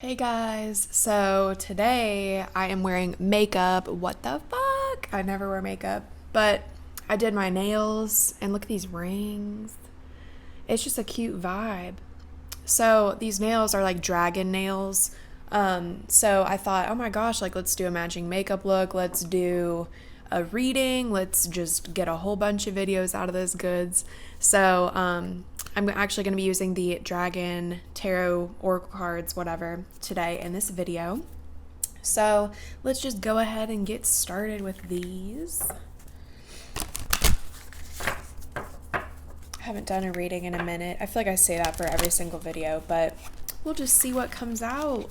Hey guys, so today I am wearing makeup. What the fuck? I never wear makeup, but I did my nails and look at these rings. It's just a cute vibe. So these nails are like dragon nails. So I thought, oh my gosh, like let's do a matching makeup look. Let's do a reading. Let's just get a whole bunch of videos out of those goods. So I'm actually going to be using the Dragon Tarot Oracle cards, whatever, today in this video. So let's just go ahead and get started with these. I haven't done a reading in a minute. I feel like I say that for every single video, but we'll just see what comes out.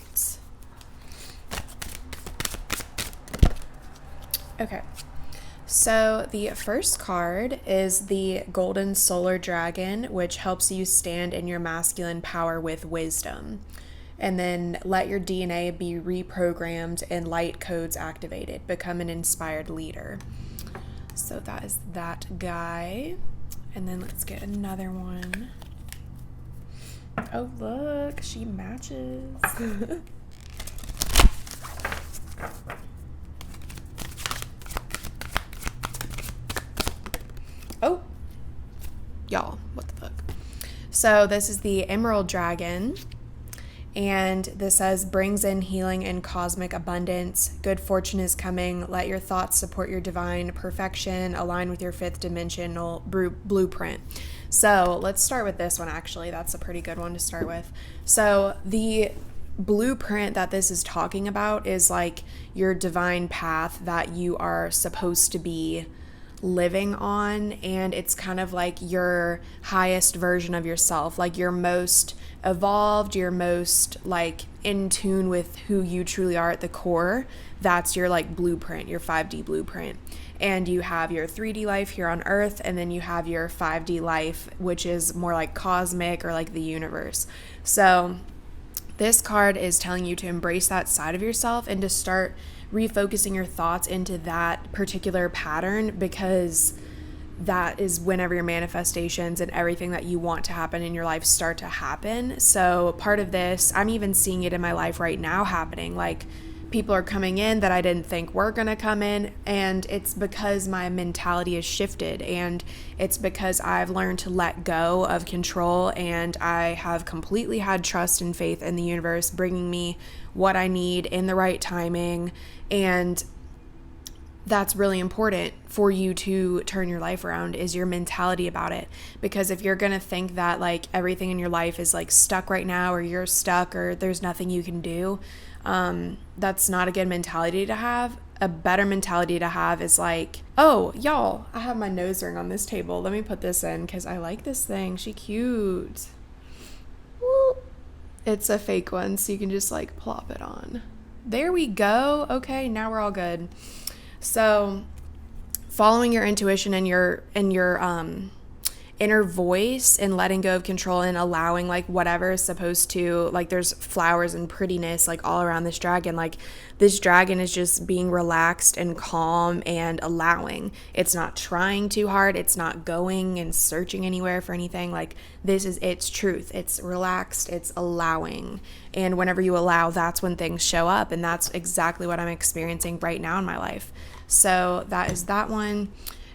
Okay. So the first card is the Golden Solar Dragon, which helps you stand in your masculine power with wisdom. And then let your DNA be reprogrammed and light codes activated. Become an inspired leader. So that is that guy. And then let's get another one. Oh, look, she matches. Oh, y'all, what the fuck? So this is the Emerald Dragon, and this says, brings in healing and cosmic abundance. Good fortune is coming. Let your thoughts support your divine perfection. Align with your fifth dimensional blueprint. So let's start with this one, actually. That's a pretty good one to start with. So the blueprint that this is talking about is like your divine path that you are supposed to be living on, and it's kind of like your highest version of yourself, like your most evolved, your most like in tune with who you truly are at the core. That's your like blueprint, your 5D blueprint. And you have your 3D life here on earth, and then you have your 5D life, which is more like cosmic or like the universe. So this card is telling you to embrace that side of yourself and to start refocusing your thoughts into that particular pattern, because that is whenever your manifestations and everything that you want to happen in your life start to happen. So part of this, I'm even seeing it in my life right now happening. Like people are coming in that I didn't think were going to come in, and it's because my mentality has shifted, and it's because I've learned to let go of control, and I have completely had trust and faith in the universe bringing me what I need in the right timing. And that's really important for you to turn your life around, is your mentality about it. Because if you're going to think that like everything in your life is like stuck right now, or you're stuck, or there's nothing you can do, that's not a good mentality to have. A better mentality to have is like, oh, y'all, I have my nose ring on this table. Let me put this in because I like this thing. She cute. Woo. It's a fake one, so you can just like plop it on. There we go. Okay, now we're all good. So following your intuition and your inner voice, and letting go of control, and allowing like whatever is supposed to, like there's flowers and prettiness like all around this dragon. Like this dragon is just being relaxed and calm and allowing. It's not trying too hard. It's not going and searching anywhere for anything. Like this is its truth. It's relaxed. It's allowing. And whenever you allow, that's when things show up. And that's exactly what I'm experiencing right now in my life. So that is that one.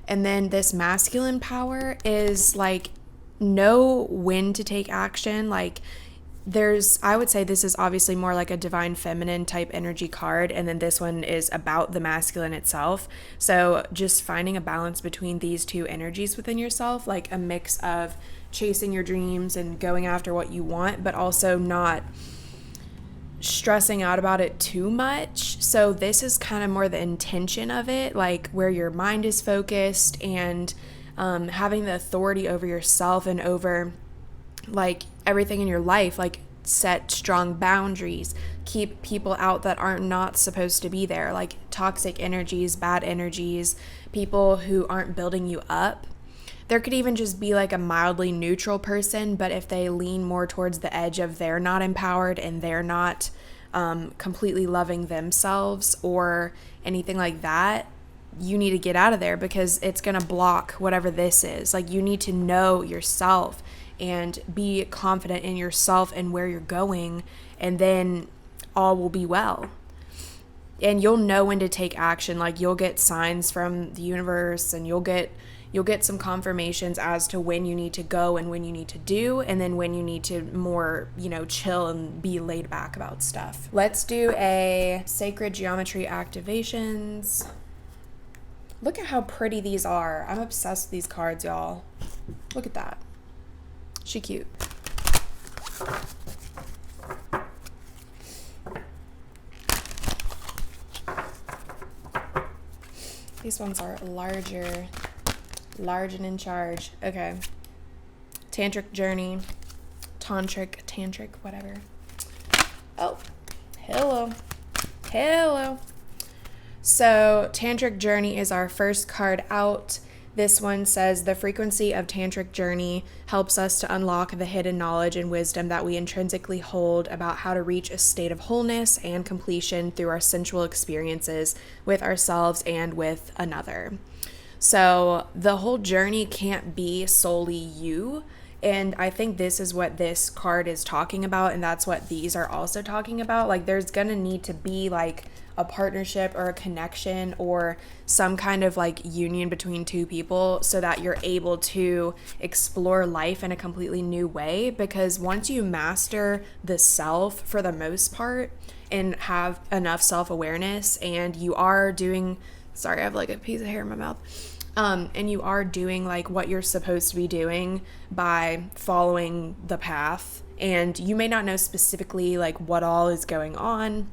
And then this masculine power is like know when to take action. Like I would say this is obviously more like a divine feminine type energy card. And then this one is about the masculine itself. So just finding a balance between these two energies within yourself, like a mix of chasing your dreams and going after what you want, but also not stressing out about it too much. So this is kind of more the intention of it, like where your mind is focused, and having the authority over yourself and over like everything in your life. Like set strong boundaries, keep people out that are not supposed to be there, like toxic energies, bad energies, people who aren't building you up. There could even just be like a mildly neutral person, but if they lean more towards the edge of they're not empowered and they're not completely loving themselves or anything like that, you need to get out of there, because it's going to block whatever this is. Like you need to know yourself and be confident in yourself and where you're going, and then all will be well. And you'll know when to take action. Like, you'll get signs from the universe, and you'll get some confirmations as to when you need to go and when you need to do, and then when you need to more, chill and be laid back about stuff. Let's do a sacred geometry activations. Look at how pretty these are. I'm obsessed with these cards, y'all. Look at that. She cute. These ones are large and in charge. Okay. Tantric journey. Tantric, whatever. Oh, hello. So, Tantric Journey is our first card out. This one says, the frequency of Tantric Journey helps us to unlock the hidden knowledge and wisdom that we intrinsically hold about how to reach a state of wholeness and completion through our sensual experiences with ourselves and with another. So the whole journey can't be solely you. And I think this is what this card is talking about, and that's what these are also talking about. Like, there's gonna need to be like a partnership or a connection or some kind of like union between two people so that you're able to explore life in a completely new way. Because once you master the self for the most part and have enough self-awareness, and you are doing, sorry, I have like a piece of hair in my mouth. And you are doing like what you're supposed to be doing by following the path, and you may not know specifically like what all is going on,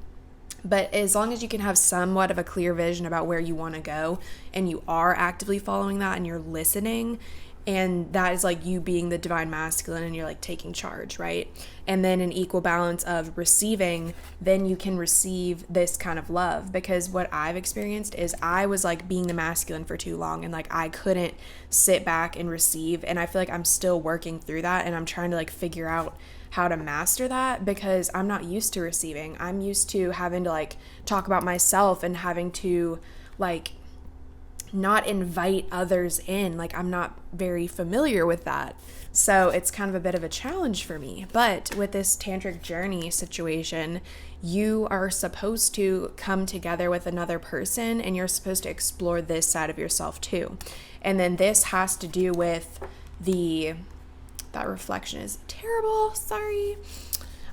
but as long as you can have somewhat of a clear vision about where you want to go, and you are actively following that, and you're listening, and that is like you being the divine masculine, and you're like taking charge, right? And then an equal balance of receiving, then you can receive this kind of love. Because what I've experienced is I was like being the masculine for too long, and like I couldn't sit back and receive, and I feel like I'm still working through that, and I'm trying to like figure out how to master that, because I'm not used to receiving. I'm used to having to like talk about myself and having to like not invite others in. Like, I'm not very familiar with that. So it's kind of a bit of a challenge for me. But with this tantric journey situation, you are supposed to come together with another person, and you're supposed to explore this side of yourself too. And then this has to do with that reflection is terrible, sorry.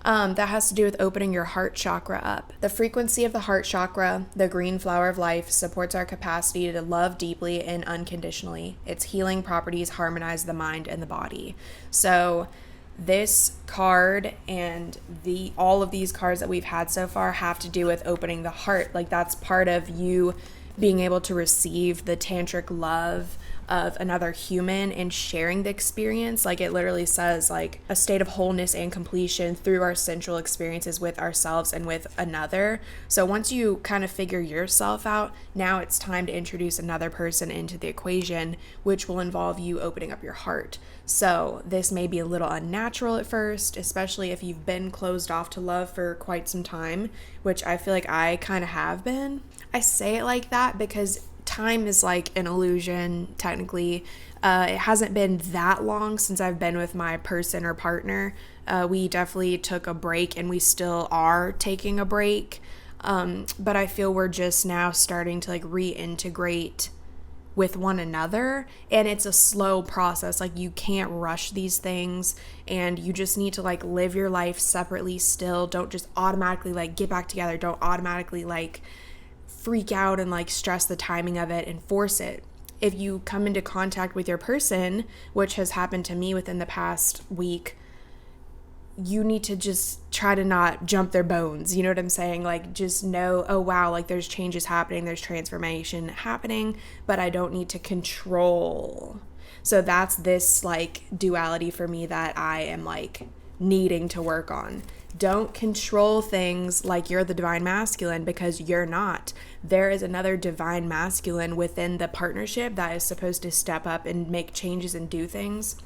That has to do with opening your heart chakra up. The frequency of the heart chakra, the green flower of life, supports our capacity to love deeply and unconditionally. Its healing properties harmonize the mind and the body. So this card and all of these cards that we've had so far have to do with opening the heart. Like, that's part of you being able to receive the tantric love of another human and sharing the experience. Like, it literally says like a state of wholeness and completion through our sensual experiences with ourselves and with another. So once you kind of figure yourself out, now it's time to introduce another person into the equation, which will involve you opening up your heart. So this may be a little unnatural at first, especially if you've been closed off to love for quite some time, which I feel like I kind of have been. I say it like that because time is like an illusion, technically. It hasn't been that long since I've been with my person or partner. We definitely took a break, and we still are taking a break. But I feel we're just now starting to like reintegrate with one another, and it's a slow process. Like, you can't rush these things, and you just need to like live your life separately still. Don't just automatically like get back together. Don't automatically like freak out and like stress the timing of it and force it. If you come into contact with your person, which has happened to me within the past week, you need to just try to not jump their bones. You know what I'm saying? Like, just know, oh wow, like there's changes happening, there's transformation happening, but I don't need to control. So that's this like duality for me that I am like needing to work on. Don't control things like you're the divine masculine, because you're not. There is another divine masculine within the partnership that is supposed to step up and make changes and do things.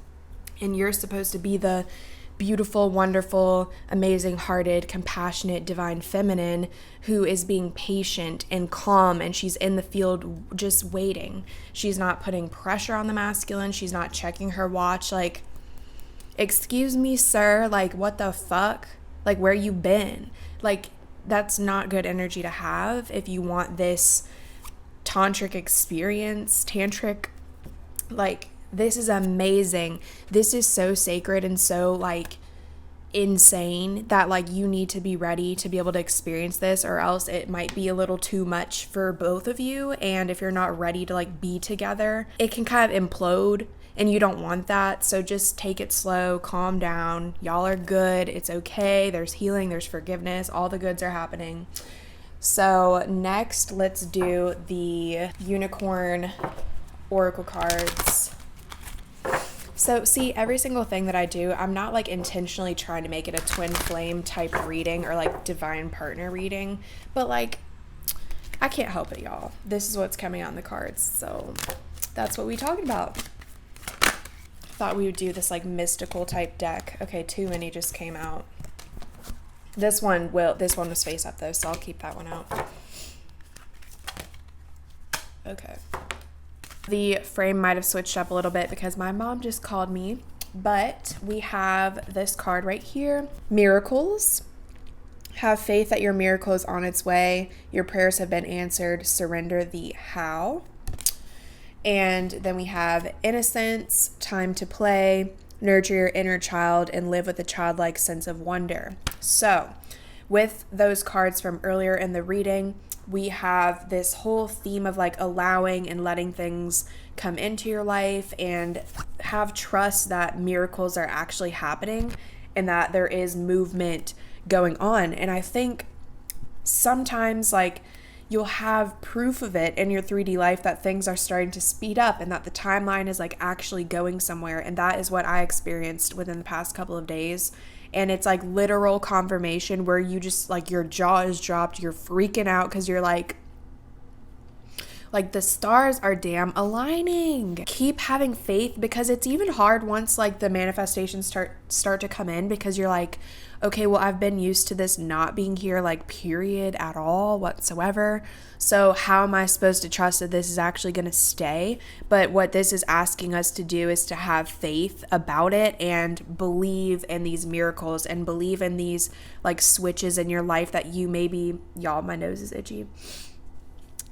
And you're supposed to be the beautiful, wonderful, amazing-hearted, compassionate, divine feminine who is being patient and calm, and she's in the field just waiting. She's not putting pressure on the masculine. She's not checking her watch like, excuse me, sir, like, what the fuck? Like, where you been? Like, that's not good energy to have if you want this tantric experience. Like, this is amazing. This is so sacred and so like insane that like you need to be ready to be able to experience this, or else it might be a little too much for both of you. And if you're not ready to like be together, it can kind of implode, and you don't want that. So just take it slow, calm down. Y'all are good. It's okay. There's healing, there's forgiveness, all the goods are happening. So next, let's do the unicorn oracle cards. So see, every single thing that I do, I'm not like intentionally trying to make it a twin flame type reading or like divine partner reading, but like I can't help it, y'all. This is what's coming out in the cards, so that's what we talking about. Thought we would do this like mystical type deck. Okay, too many just came out. This one was face up though, so I'll keep that one out. Okay. The frame might have switched up a little bit because my mom just called me, but we have this card right here. Miracles. Have faith that your miracle is on its way. Your prayers have been answered. Surrender the how. And then we have innocence, time to play, nurture your inner child, and live with a childlike sense of wonder. So with those cards from earlier in the reading, we have this whole theme of like allowing and letting things come into your life, and have trust that miracles are actually happening and that there is movement going on. And I think sometimes like you'll have proof of it in your 3D life that things are starting to speed up and that the timeline is like actually going somewhere. And that is what I experienced within the past couple of days. And it's like literal confirmation where you just like your jaw is dropped, you're freaking out because you're like the stars are damn aligning. Keep having faith, because it's even hard once like the manifestations start to come in, because you're like, okay, well, I've been used to this not being here, like period at all whatsoever. So how am I supposed to trust that this is actually going to stay? But what this is asking us to do is to have faith about it and believe in these miracles and believe in these like switches in your life that you maybe, y'all, my nose is itchy.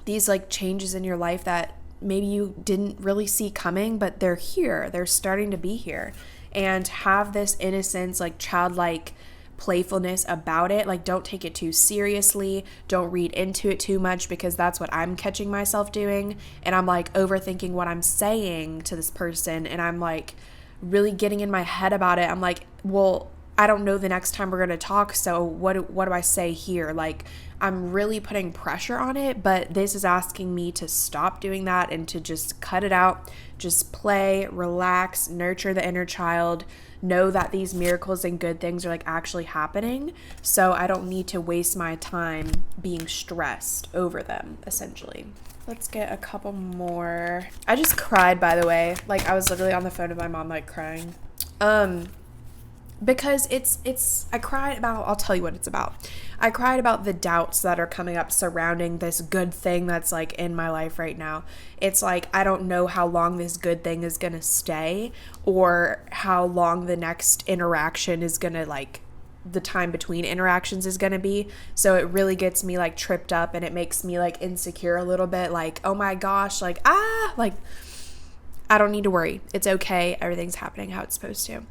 These like changes in your life that maybe you didn't really see coming, but they're here. They're starting to be here. And have this innocence, like childlike playfulness about it. Like, don't take it too seriously. Don't read into it too much, because that's what I'm catching myself doing. And I'm like overthinking what I'm saying to this person. And I'm like really getting in my head about it. I'm like, well, I don't know the next time we're going to talk. So what do I say here? Like, I'm really putting pressure on it, but this is asking me to stop doing that and to just cut it out. Just play, relax, nurture the inner child, know that these miracles and good things are like actually happening. So I don't need to waste my time being stressed over them, essentially. Let's get a couple more. I just cried, by the way. Like, I was literally on the phone with my mom, like crying. Because I cried about, I'll tell you what it's about. I cried about the doubts that are coming up surrounding this good thing that's like in my life right now. It's like, I don't know how long this good thing is going to stay, or how long the next interaction is going to, like, the time between interactions is going to be. So it really gets me like tripped up, and it makes me like insecure a little bit. Like, oh my gosh, like, like I don't need to worry. It's okay. Everything's happening how it's supposed to.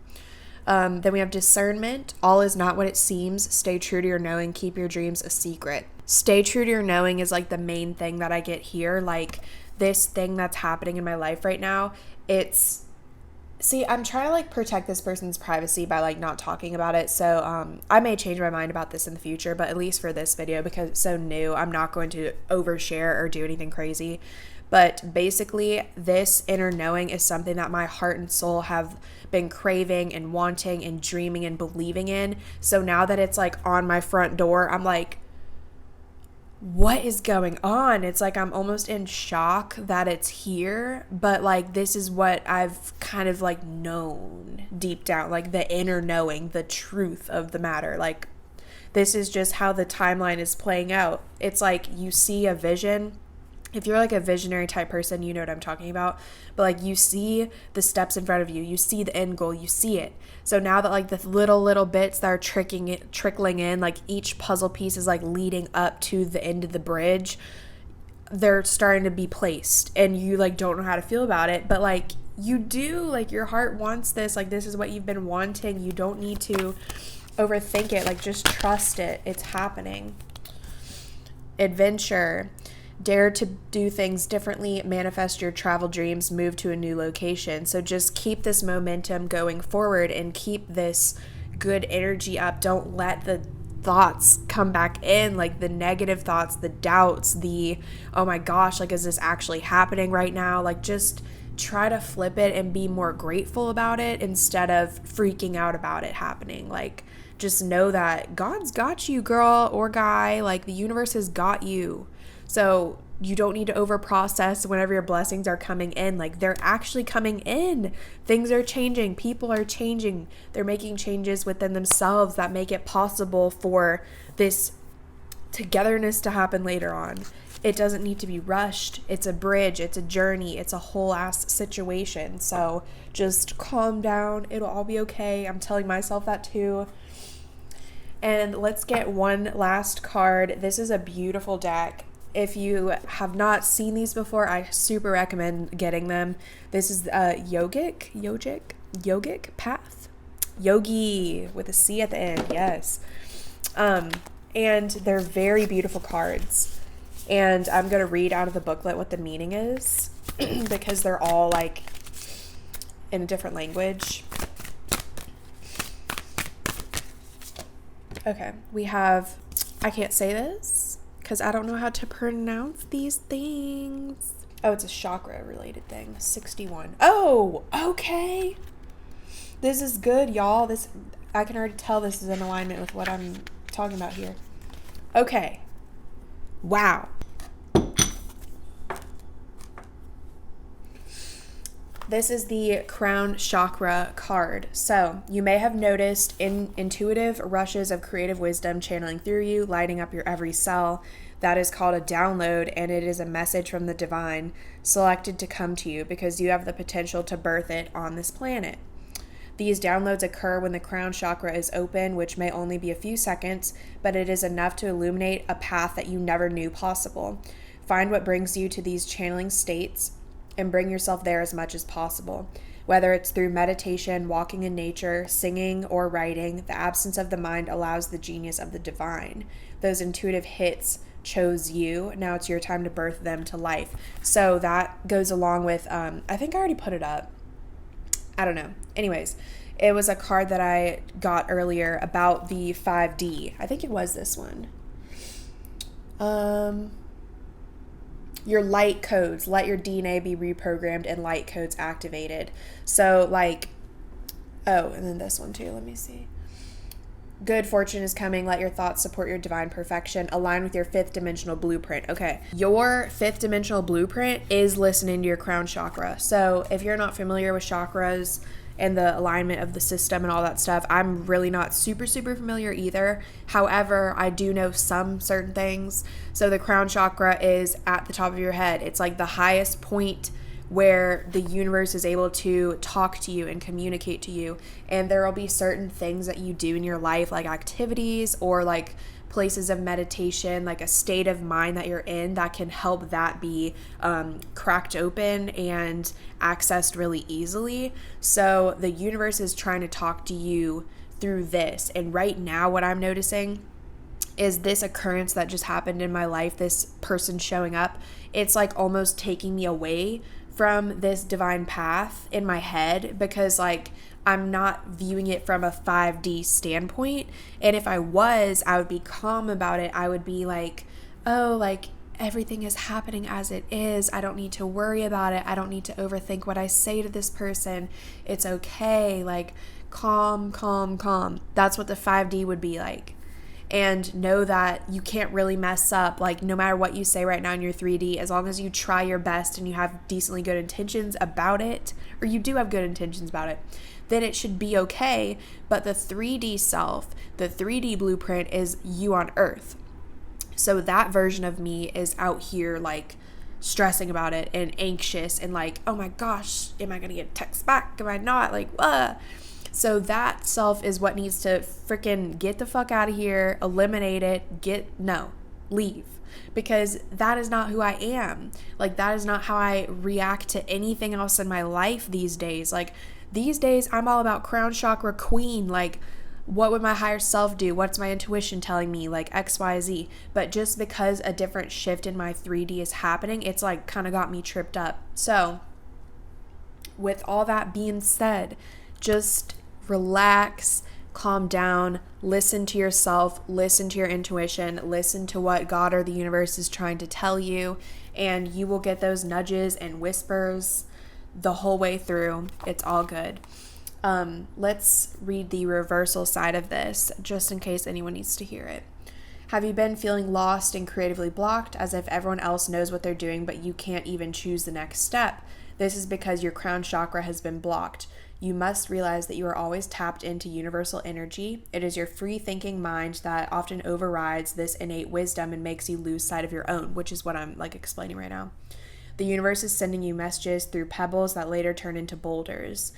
Then we have discernment. All is not what it seems. Stay true to your knowing. Keep your dreams a secret. Stay true to your knowing is like the main thing that I get here. Like, this thing that's happening in my life right now, I'm trying to like protect this person's privacy by like not talking about it. So I may change my mind about this in the future, but at least for this video, because it's so new, I'm not going to overshare or do anything crazy. But basically, this inner knowing is something that my heart and soul have been craving and wanting and dreaming and believing in. So now that it's like on my front door, I'm like, what is going on? It's like I'm almost in shock that it's here, but like this is what I've kind of like known deep down, like the inner knowing, the truth of the matter. Like, this is just how the timeline is playing out. It's like you see a vision If you're like a visionary type person, you know what I'm talking about. But like you see the steps in front of you, you see the end goal, you see it. So now that like the little bits that are trickling in, like each puzzle piece is like leading up to the end of the bridge, they're starting to be placed, and you like don't know how to feel about it, but like you do, like your heart wants this, like this is what you've been wanting. You don't need to overthink it, like just trust it. It's happening. Adventure. Dare to do things differently, manifest your travel dreams, move to a new location. So just keep this momentum going forward and keep this good energy up. Don't let the thoughts come back in, like the negative thoughts, the doubts, the, oh my gosh, like, is this actually happening right now? Like, just try to flip it and be more grateful about it instead of freaking out about it happening. Like, just know that God's got you, girl or guy. Like, the universe has got you. So you don't need to overprocess whenever your blessings are coming in. Like, they're actually coming in. Things are changing. People are changing. They're making changes within themselves that make it possible for this togetherness to happen later on. It doesn't need to be rushed. It's a bridge. It's a journey. It's a whole ass situation. So just calm down. It'll all be okay. I'm telling myself that too. And let's get one last card. This is a beautiful deck. If you have not seen these before, I super recommend getting them. This is Yogic Path. Yogi with a C at the end, yes. And they're very beautiful cards. And I'm going to read out of the booklet what the meaning is because they're all like in a different language. Okay, we have, I can't say this because I don't know how to pronounce these things. Oh, it's a chakra related thing. 61. Oh, okay. This is good, y'all. This, I can already tell this is in alignment with what I'm talking about here. Okay. Wow. This is the crown chakra card. So you may have noticed intuitive rushes of creative wisdom channeling through you, lighting up your every cell. That is called a download, and it is a message from the divine selected to come to you because you have the potential to birth it on this planet. These downloads occur when the crown chakra is open, which may only be a few seconds, but it is enough to illuminate a path that you never knew possible. Find what brings you to these channeling states and bring yourself there as much as possible. Whether it's through meditation, walking in nature, singing, or writing, the absence of the mind allows the genius of the divine. Those intuitive hits chose you. Now it's your time to birth them to life. So that goes along with, I think I already put it up. I don't know. Anyways, it was a card that I got earlier about the 5D. I think it was this one. Your light codes, let your DNA be reprogrammed and light codes activated. So like, oh, and then this one too, let me see. Good fortune is coming. Let your thoughts support your divine perfection. Align with your fifth dimensional blueprint. Okay, your fifth dimensional blueprint is listening to your crown chakra. So if you're not familiar with chakras and the alignment of the system and all that stuff, I'm really not super familiar either. However, I do know some certain things. So the crown chakra is at the top of your head. It's like the highest point where the universe is able to talk to you and communicate to you. And there will be certain things that you do in your life, like activities or like places of meditation, like a state of mind that you're in that can help that be cracked open and accessed really easily. So the universe is trying to talk to you through this. And right now what I'm noticing is this occurrence that just happened in my life, this person showing up, it's like almost taking me away from this divine path in my head because like I'm not viewing it from a 5D standpoint. And if I was, I would be calm about it. I would be like, oh, like everything is happening as it is. I don't need to worry about it. I don't need to overthink what I say to this person. It's okay. Like calm. That's what the 5D would be like. And know that you can't really mess up, like no matter what you say right now in your 3D, as long as you try your best and you have decently good intentions about it, or you do have good intentions about it, then it should be okay. But the 3D self, the 3D blueprint is you on earth. So that version of me is out here like stressing about it and anxious and like, oh my gosh, am I going to get a text back? Am I not? Like, So that self is what needs to freaking get the fuck out of here, eliminate it, leave. Because that is not who I am. Like, that is not how I react to anything else in my life these days. Like, these days, I'm all about crown chakra queen. Like, what would my higher self do? What's my intuition telling me? Like, X, Y, Z. But just because a different shift in my 3D is happening, it's like kind of got me tripped up. So, with all that being said, just relax, calm down, listen to yourself, listen to your intuition, listen to what God or the universe is trying to tell you, and you will get those nudges and whispers the whole way through. It's all good. Let's read the reversal side of this, just in case anyone needs to hear it. Have you been feeling lost and creatively blocked, as if everyone else knows what they're doing, but you can't even choose the next step? This is because your crown chakra has been blocked. You must realize that you are always tapped into universal energy. It is your free thinking mind that often overrides this innate wisdom and makes you lose sight of your own, which is what I'm like explaining right now. The universe is sending you messages through pebbles that later turn into boulders.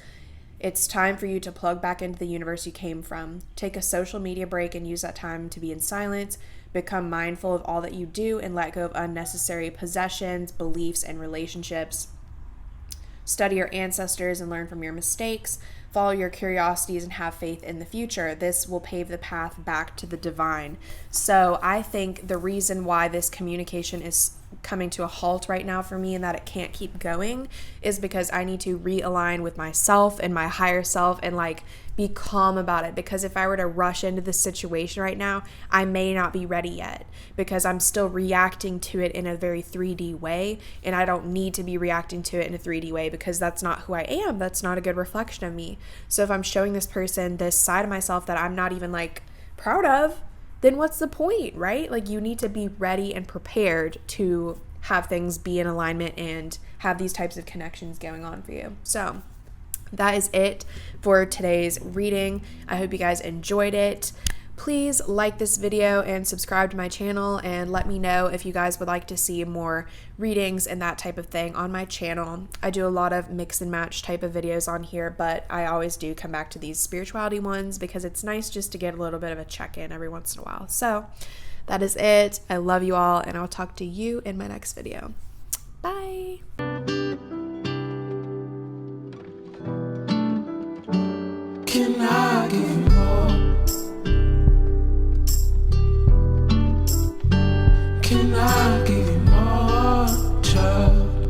It's time for you to plug back into the universe you came from. Take a social media break and use that time to be in silence. Become mindful of all that you do and let go of unnecessary possessions, beliefs, and relationships. Study your ancestors and learn from your mistakes. Follow your curiosities and have faith in the future. This will pave the path back to the divine. So I think the reason why this communication is coming to a halt right now for me and that it can't keep going is because I need to realign with myself and my higher self and like be calm about it, because if I were to rush into this situation right now, I may not be ready yet because I'm still reacting to it in a very 3D way, and I don't need to be reacting to it in a 3D way because that's not who I am. That's not a good reflection of me. So if I'm showing this person this side of myself that I'm not even like proud of, then what's the point, right? Like, you need to be ready and prepared to have things be in alignment and have these types of connections going on for you. So that is it for today's reading. I hope you guys enjoyed it. Please like this video and subscribe to my channel, and let me know if you guys would like to see more readings and that type of thing on my channel. I do a lot of mix and match type of videos on here, but I always do come back to these spirituality ones because it's nice just to get a little bit of a check-in every once in a while. So that is it. I love you all, and I'll talk to you in my next video. Bye. Can I give you more? Can I give you more, child?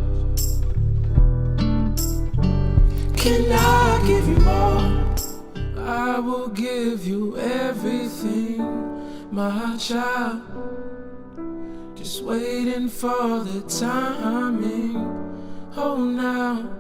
Can I give you more? I will give you everything, my child. Just waiting for the timing. Oh, now